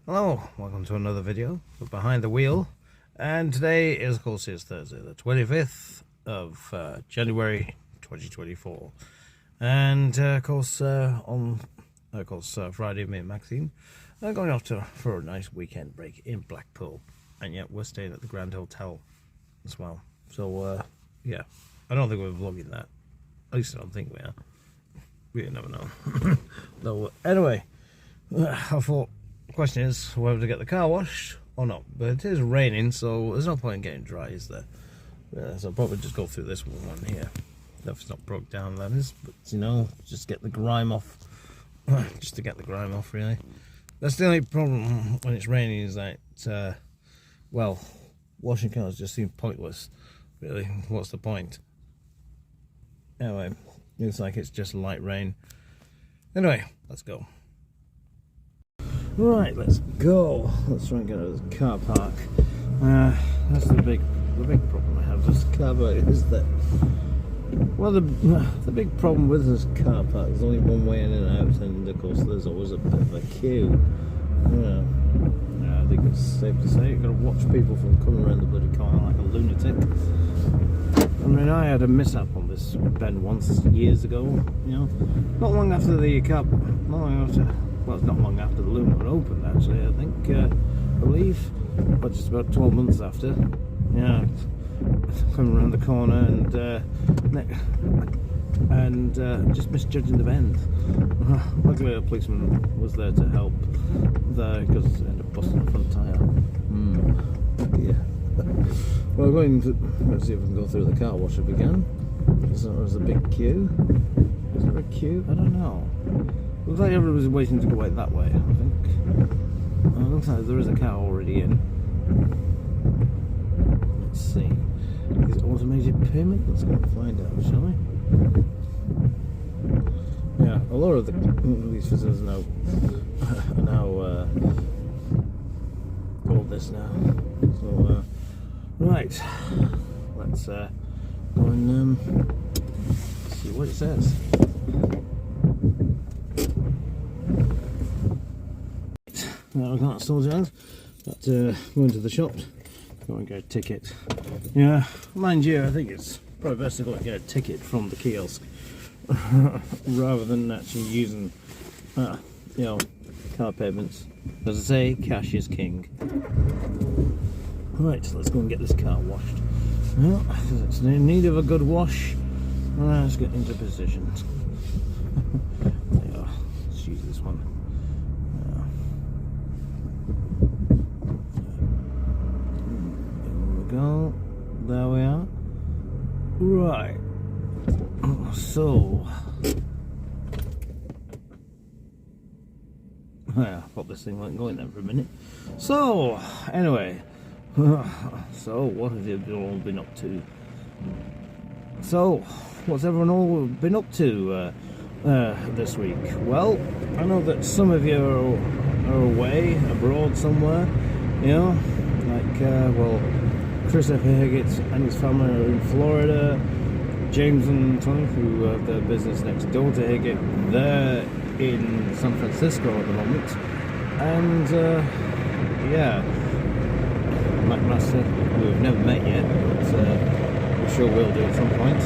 Hello, welcome to another video of Behind the Wheel, and today is, of course, is Thursday the 25th of January 2024, and of course Friday, me and Maxine are going off for a nice weekend break in Blackpool, and yet we're staying at the Grand Hotel as well. So yeah, I don't think we're vlogging that. At least I don't think we are. We never know. So anyway, I thought the question is whether to get the car washed or not, but it is raining, so there's no point in getting dry, is there? So I'll probably just go through this one here. If it's not broke down, that is, but you know, just get the grime off. Just to get the grime off, really. That's the only problem when it's raining, is that well, washing cars just seems pointless, really. What's the point? Anyway, looks like it's just light rain. Anyway, let's go. Right, let's go. Let's try and get out of the car park. That's the big problem I have with this car park, is that, well, the big problem with this car park, there's only one way in and out, and of course there's always a bit of a queue. Yeah, I think it's safe to say you've got to watch people from coming around the bloody corner like a lunatic. I mean, I had a mishap on this bend once years ago, you know, not long after the car, well, it's not long after the Lumen opened, actually, I think, I believe, but just about 12 months after. Yeah, coming around the corner and just misjudging the bend. Luckily a policeman was there to help there, because I ended up busting the front tyre. Yeah. Well, let's see if we can go through the car wash if we can. There's a big queue. Is there a queue? I don't know. Looks like everybody's waiting to go out that way, I think. Looks like there is a car already in. Let's see. Is it automated payment? Let's go and find out, shall we? Yeah, a lot of these facilities are now called this now. So, right. Let's go and see what it says. I can't still jazz, but going to the shop, go and get a ticket. Yeah, mind you, I think it's probably best to go and get a ticket from the kiosk rather than actually using, you know, car payments. As I say, cash is king. Right, let's go and get this car washed. Well, it's in need of a good wash. Let's get into position. There you are. Let's use this one. Go, there we are. Right, so yeah, I thought this thing wasn't going there for a minute. So anyway, so what have you all been up to? So what's everyone all been up to this week? Well, I know that some of you are away abroad somewhere, you know, like well, Christopher Higgett and his family are in Florida. James and Tony, who have their business next door to Higgett, they're in San Francisco at the moment. And yeah, McMaster, who we've never met yet, but we sure will do at some point.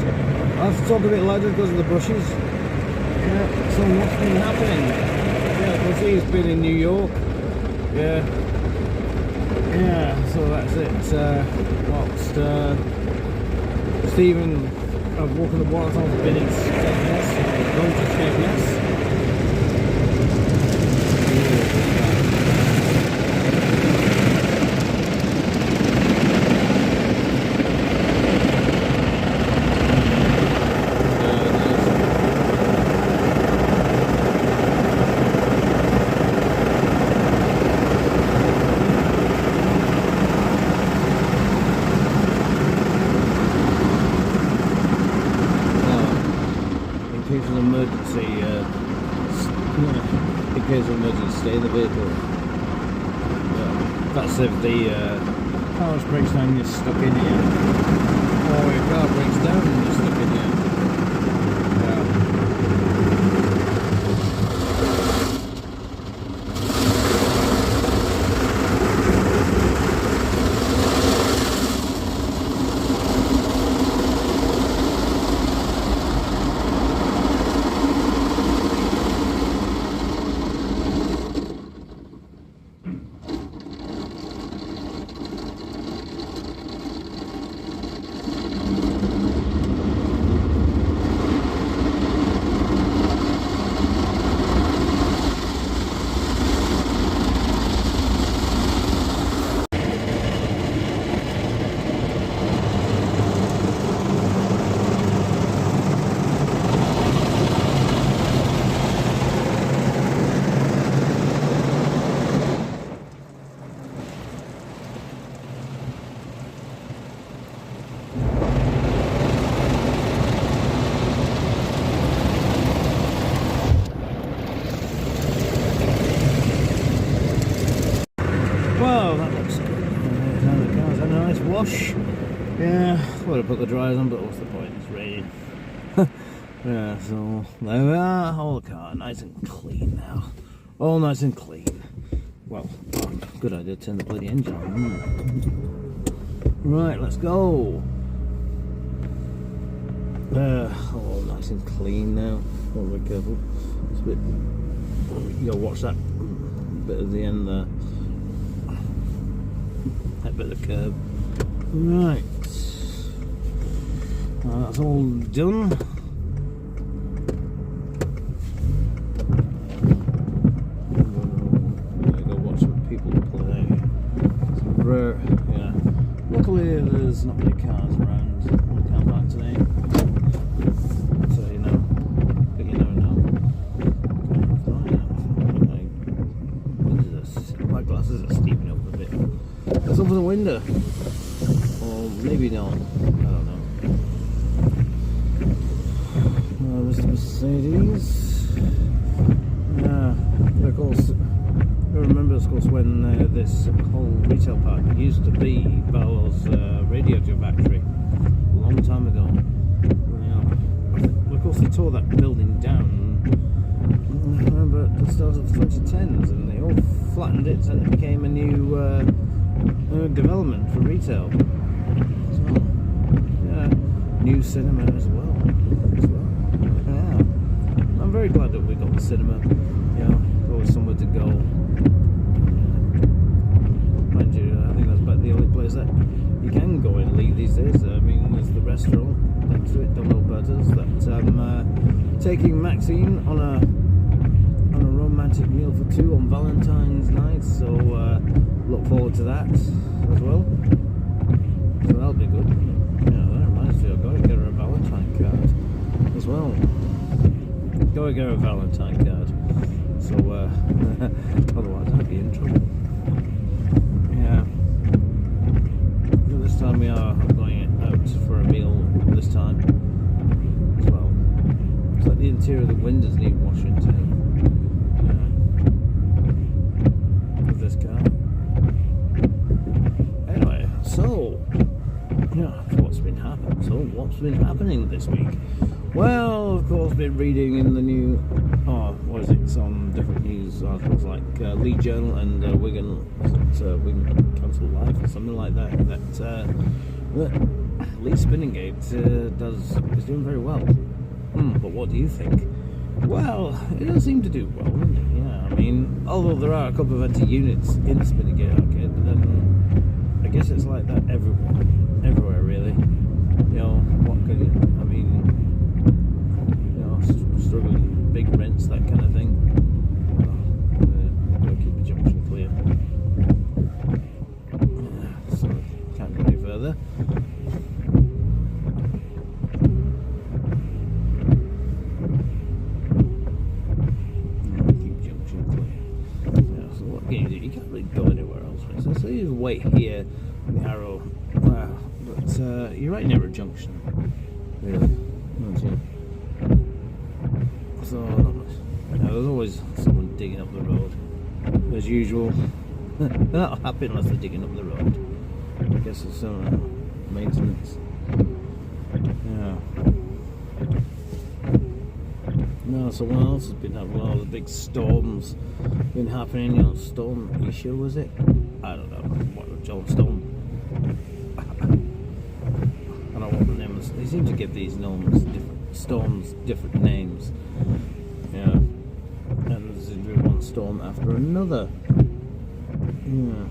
I'll have to talk a bit louder because of the bushes. Yeah, so what's been happening? Yeah, because he's been in New York. Yeah. Yeah, so that's it. Stephen of Walking the Water's been in Skegness, going to Skegness. Stay in the vehicle. That's if the car breaks down, you're stuck in here. Or your car breaks down and you're stuck in here. Well, that looks good. The car's had a nice wash. Yeah, would have put the dryers on, but what's the point? It's raining. Yeah, so there we are. Whole car nice and clean now. All nice and clean. Well, good idea to turn the bloody engine on. Right, let's go. All nice and clean now. Oh, be careful. It's a bit. You gotta watch that bit at the end there. That bit of the curb. Right. That's all done. I'm gonna go watch some people play. Some rare, yeah. Luckily, there's not many cars around on the car park today. So you know, but you never know. My glasses are steeping up a bit. Let's open the window. Or maybe not. I don't know. Mr. Mercedes. Of course, I remember, of course, when this whole retail park used to be Bell's radio factory a long time ago. Of course, they tore that building down. I remember at the start of the 2010s, and they all flattened it, and it became a new development for retail. So, yeah, new cinema as well. Yeah, I'm very glad that we got the cinema. You know, there's always somewhere to go. Mind you, I think that's about the only place that you can go and leave these days. I mean, there's the restaurant next to it, Donald Butters, that I'm taking Maxine on a romantic meal for two on Valentine's night, so look forward to that as well. So that'll be good. Yeah, that reminds me, I've got to get her a Valentine card as well. Got to get her a Valentine card. So otherwise I'd be in trouble. Yeah. This time we are going out for a meal this time as well. It's like the interior of the windows need washing too. This car. Anyway, so yeah, what's been happening? So what's been happening this week? Well, of course, been reading in the new, what is it? Some different news articles like Lead Journal and Wigan Council Life or something like that. That Lee Spinningate is doing very well. But what do you think? Well, it does seem to do well, doesn't it? Yeah, I mean, although there are a couple of anti-units in the Spinningate arcade, but then I guess it's like that everywhere really. You know, what can you, I mean, you know, struggling, big rents, that kind of thing. Gotta keep the junction clear. So, can't go any further. You can't really go anywhere else, right? So you just wait here in the Harrow. Wow, but you're right near a junction, really, aren't you? So not much. Now, there's always someone digging up the road, as usual. They're not happy unless they're digging up the road. I guess it's some maintenance. Yeah. No, so what else has been happening? Well, the big storms been happening. You know, Storm Isha, was it? I don't know. What, John Storm? I don't know what the name is. They seem to give these storms different names. Yeah. And there's one storm after another. Yeah.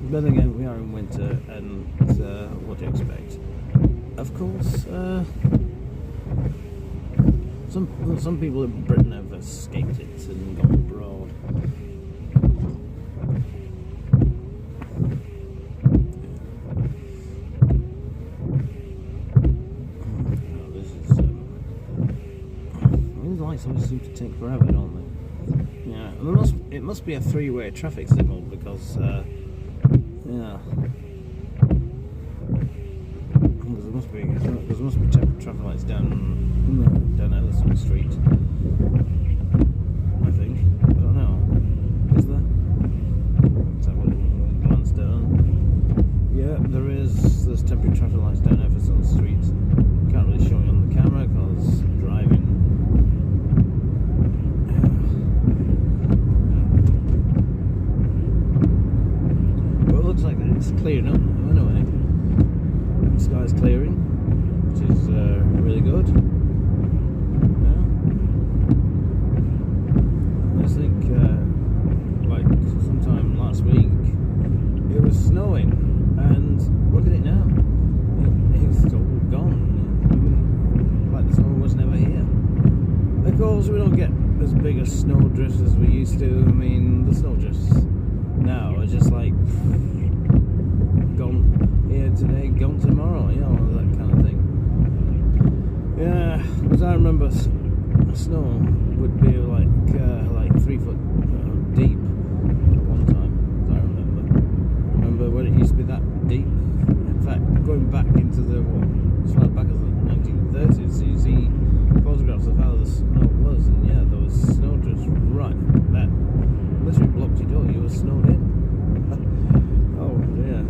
Then again, we are in winter, and what do you expect? Of course, some people in Britain have escaped it and gone abroad. Oh, this is these lights always seem to take forever, don't they? Yeah, and it must be a three-way traffic signal because yeah. There must be traffic lights down Ellison Street. I think. I don't know. Is there? Let's have a glance down. Yeah, there is. There's temporary traffic lights down Ellison Street. Can't really show it on the camera because I'm driving. Well, it looks like it's clearing up now, anyway. The sky's clearing, which is really good. Yeah. I think, like sometime last week, it was snowing, and look at it now. It's all gone. Like the snow was never here. Of course, we don't get as big a snow drift as we used to. I mean, the snow drifts now are just like gone here today, gone tomorrow, you know, that kind of thing. Yeah, because I remember snow would be like 3 foot deep at one time, as I remember when it used to be that deep. In fact, going back into as far back as the 1930s, you see photographs of how the snow was, and yeah, there was snow drifts right that literally blocked your door. You were snowed in. Oh yeah.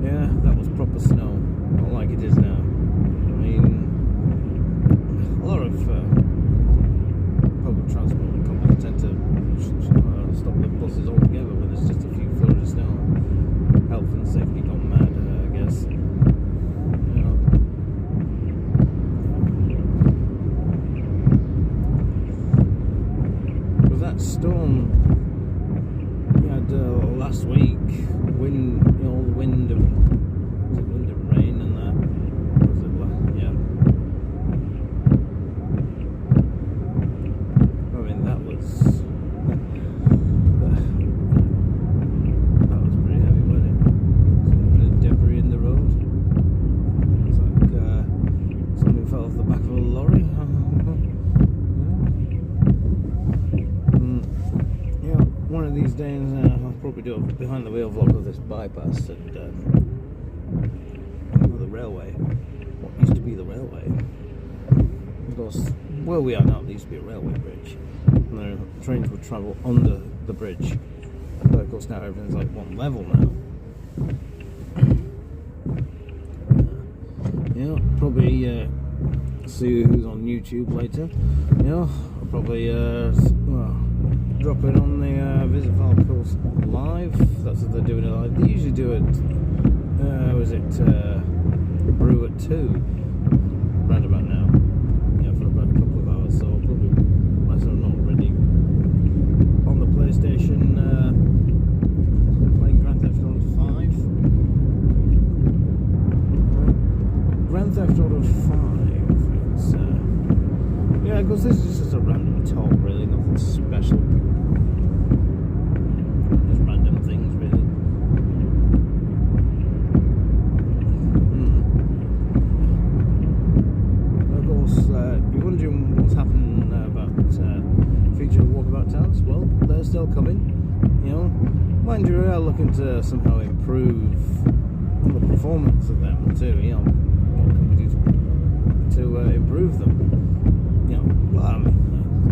Yeah, that was proper snow, not like it is now. I mean, a lot of public transport companies tend to stop the buses altogether when there's just a few foot of snow. Health and safety gone mad, I guess. You know. With that storm we had last week, wind, you know, the wind and rain and that. Was it? Yeah. I mean, that was pretty heavy, wasn't it? Some bit of debris in the road. It's like something fell off the back of a lorry. Yeah, one of these days I'll probably do a behind the wheel vlog of this bypass and the railway. What used to be the railway. Of course, where we are now, there used to be a railway bridge. And the trains would travel under the bridge. But of course now everything's like one level now. Yeah, probably see who's on YouTube later. Yeah, I'll probably drop it on the Visit Falcourse live. That's what they're doing it live. They usually do it. Was it Brew at 2? Round about now. Yeah, for about a couple of hours. So I'll probably, as I'm not already on the PlayStation, playing Grand Theft Auto 5. Grand Theft Auto 5. It's yeah, because this is just a random talk, really, nothing special. Just random things, really. Of course, you're wondering what's happening about future Walkabout Towns. Well, they're still coming, you know. Mind you, we are looking to somehow improve the performance of them, too, you know. What can we do to improve them? You know, well, I mean,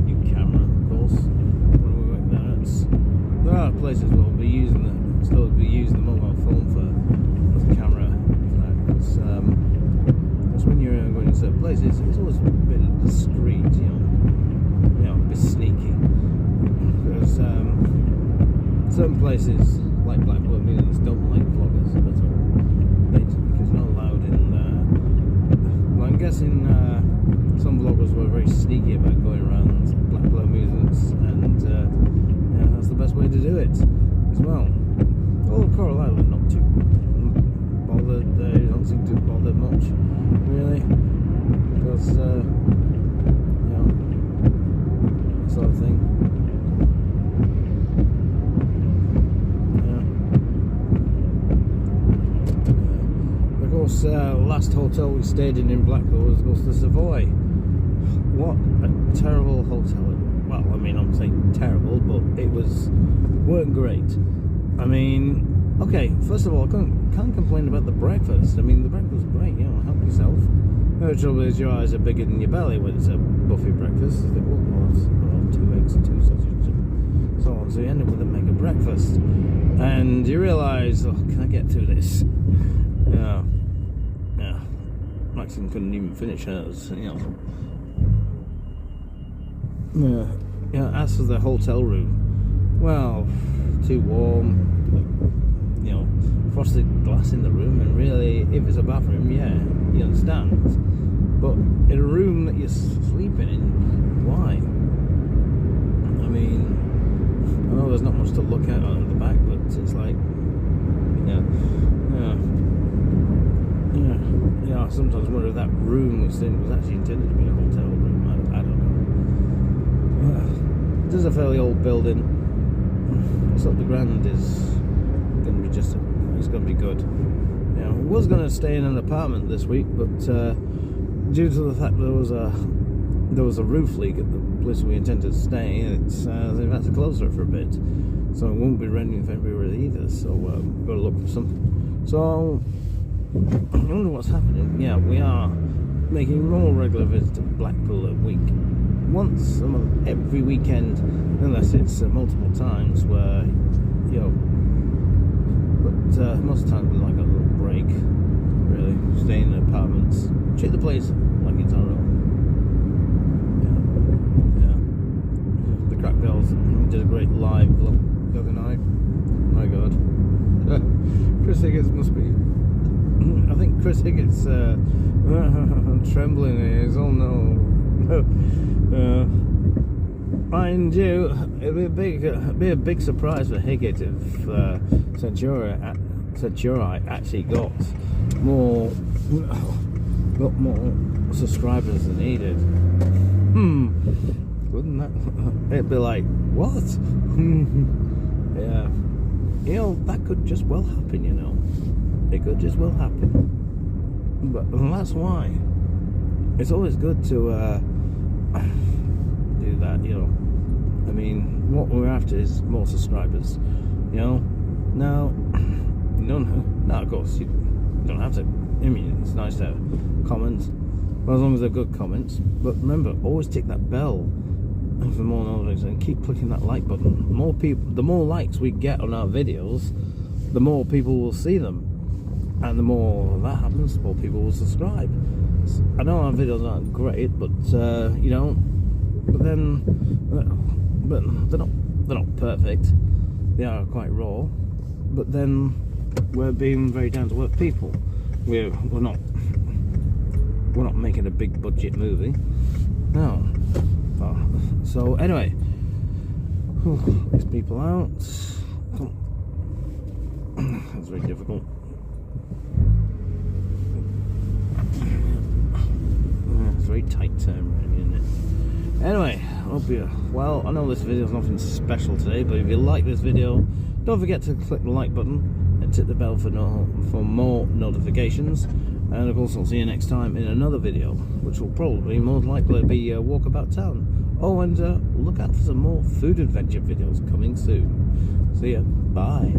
new camera, of course. When we work there, there are places we'll be using still be using the mobile phone as a camera. Because when you're going to certain places, it's always a bit discreet, a bit sneaky. Because certain places, like Blackpool Meetings, don't like vloggers at all. Because they're not allowed in. Well, I'm guessing some vloggers were very sneaky about going around Blackpool Amusements, and that's the best way to do it as well. Although Coral Island not too bothered, they don't seem to bother much, really, because that sort of thing. Of course, last hotel we stayed in Blackpool was, of course, the Savoy. What a terrible hotel! Well, I mean, I'm saying terrible, but it weren't great. I mean, okay, first of all, I can't complain about the breakfast. I mean, the breakfast was great, help yourself. The trouble is your eyes are bigger than your belly when it's a buffet breakfast. You think, well, it's 2 eggs and 2 sausages and so on. So you end up with a mega breakfast. And you realise, can I get through this? Yeah. Maxine couldn't even finish hers, as for the hotel room, well, too warm, frosted glass in the room, and really, if it's a bathroom, you understand. But in a room that you're sleeping in, why? I mean, I know there's not much to look at on the back, but it's like, I sometimes wonder if that room was actually intended to be a hotel room. I don't know. It is a fairly old building. So the grand is going to be it's going to be good. I was going to stay in an apartment this week, but due to the fact there was a roof leak at the place we intended to stay, they've had to close it for a bit, so it won't be renting in February either. So we've got to look for something. So I wonder what's happening. Yeah, we are making more regular visits to Blackpool a week. Once every weekend, unless it's multiple times where, but most of the time we like a little break, really, staying in apartments, treat the place like it's our own. The Crack Bells did a great live vlog the other night. My God. Chris Higgins must be, I think Chris Higgins trembling is, oh no. Mind you, it'd be a big surprise for Higgett if Centuri actually got more subscribers than he did. Wouldn't that? It'd be like, what? Yeah, that could just well happen. It could just well happen. But that's why it's always good to do that, I mean, what we're after is more subscribers, Now, of course, you don't have to. I mean, it's nice to have comments, as long as they're good comments. But remember, always tick that bell for more notifications and keep clicking that like button. The more likes we get on our videos, the more people will see them, and the more that happens, the more people will subscribe. I know our videos aren't great, but but they're not perfect. They are quite raw, but then we're being very down to earth people. We're not making a big budget movie. No. So anyway, these people out. That's very difficult. It's very tight term, isn't it? Anyway, hope you well. I know this video is nothing special today, but if you like this video, don't forget to click the like button and tick the bell for more notifications. And of course, I'll see you next time in another video, which will probably most likely be a walk about town. Oh, and look out for some more food adventure videos coming soon. See ya. Bye.